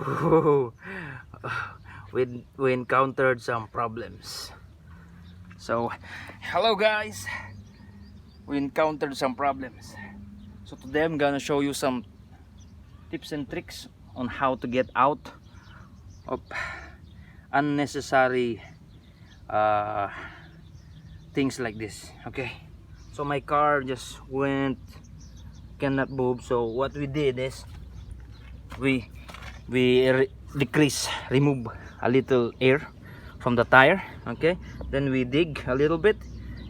So we encountered some problems. So hello guys, we encountered some problems. So today I'm gonna show you some tips and tricks on how to get out of unnecessary things like this. Okay, so my car just cannot move. So what we did is we remove a little air from the tire. Okay, then we dig a little bit,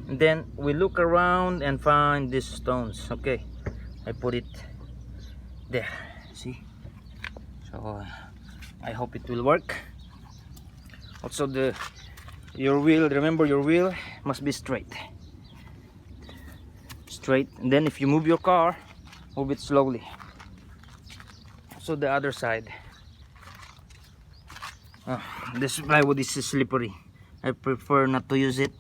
and then we look around and find these stones. Okay, I put it there, see. So I hope it will work. Also your wheel, remember your wheel must be straight, and then if you move your car, move it slowly. So the other side, this plywood is slippery. I prefer not to use it.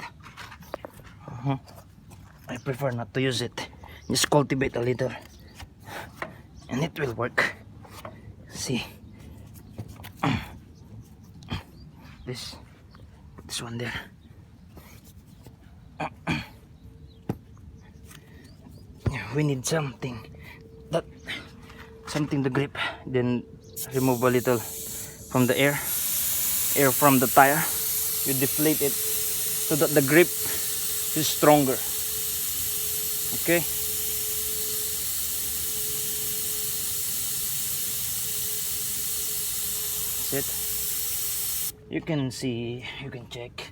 I prefer not to use it. Just cultivate a little and it will work. See, this one there. We need something to grip. Then remove a little from the air from the tire. You deflate it so that the grip is stronger. Okay, that's it. You can see, you can check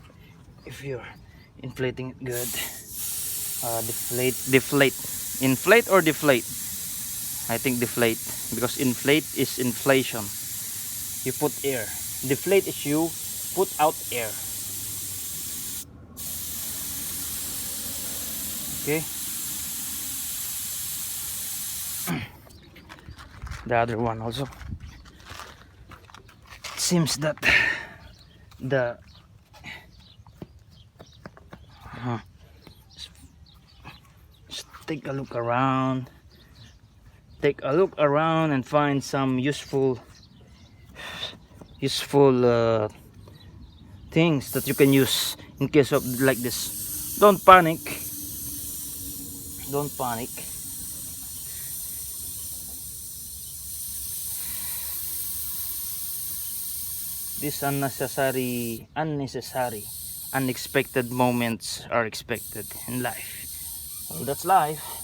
if you're inflating it good. Inflate or deflate? I think deflate, because inflate is inflation. You put air. Deflate is you put out air. Okay. The other one also. It seems that just take a look around. And find some useful things that you can use in case of like this. Don't panic. These unnecessary unexpected moments are expected in life. Well, that's life.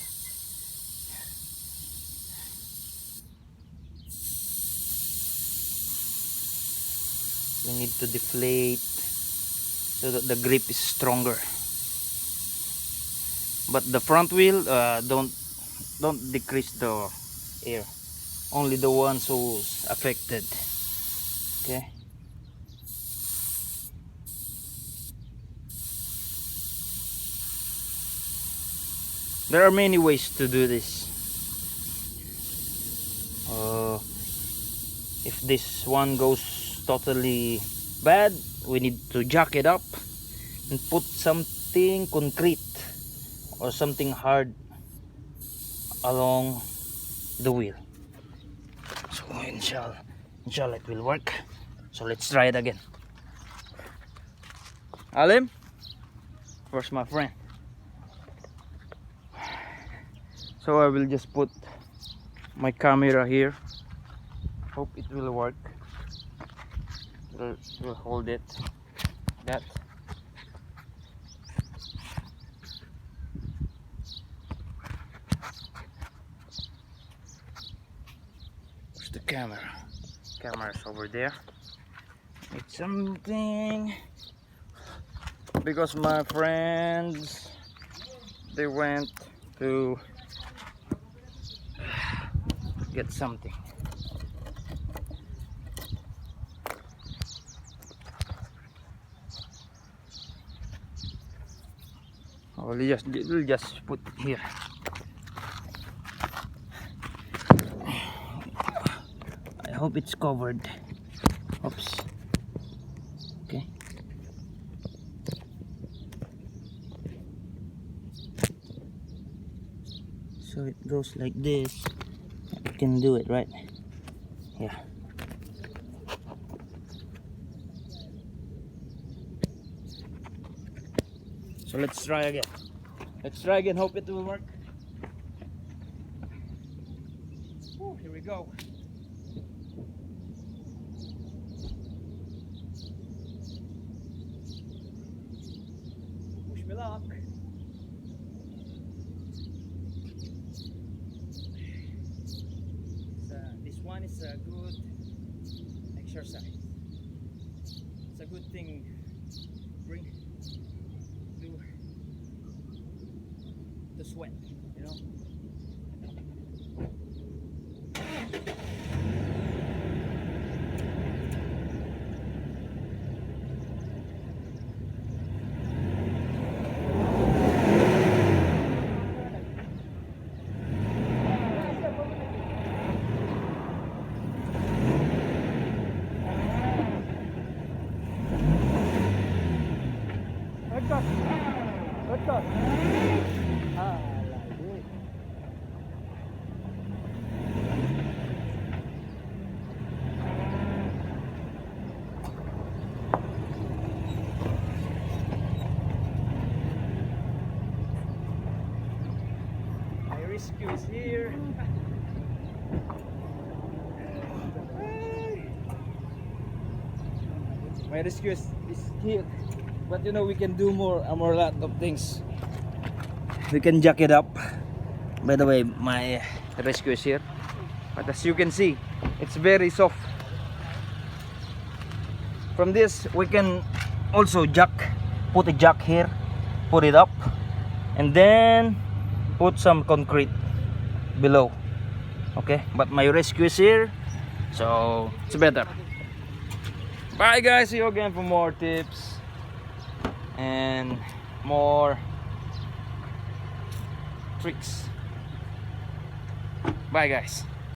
We need to deflate so that the grip is stronger. But the front wheel, don't decrease the air. Only the ones who's affected. Okay. There are many ways to do this. If this one goes totally bad, we need to jack it up and put something concrete or something hard along the wheel. So inshallah it will work. So let's try it again. Alim, where's my friend? So I will just put my camera here. Hope it will work. We'll hold it. That. Where's the camera? Camera's over there. It's something, because my friends, they went to get something. We'll just put it here. I hope it's covered. Oops. Okay. So it goes like this. You can do it, right? Yeah. So let's try again. Let's try again, hope it will work. Oh, here we go. Wish me luck. This one is a good exercise. It's a good thing. Bring to sweat, you know. Betul. My rescue is here. My rescue is here. But you know, we can do more lot of things. We can jack it up. By the way, my rescue is here. But as you can see, it's very soft. From this, we can also put a jack here, put it up, and then put some concrete below. Okay, but my rescue is here, so it's better. Bye guys, see you again for more tips and more tricks. Bye guys.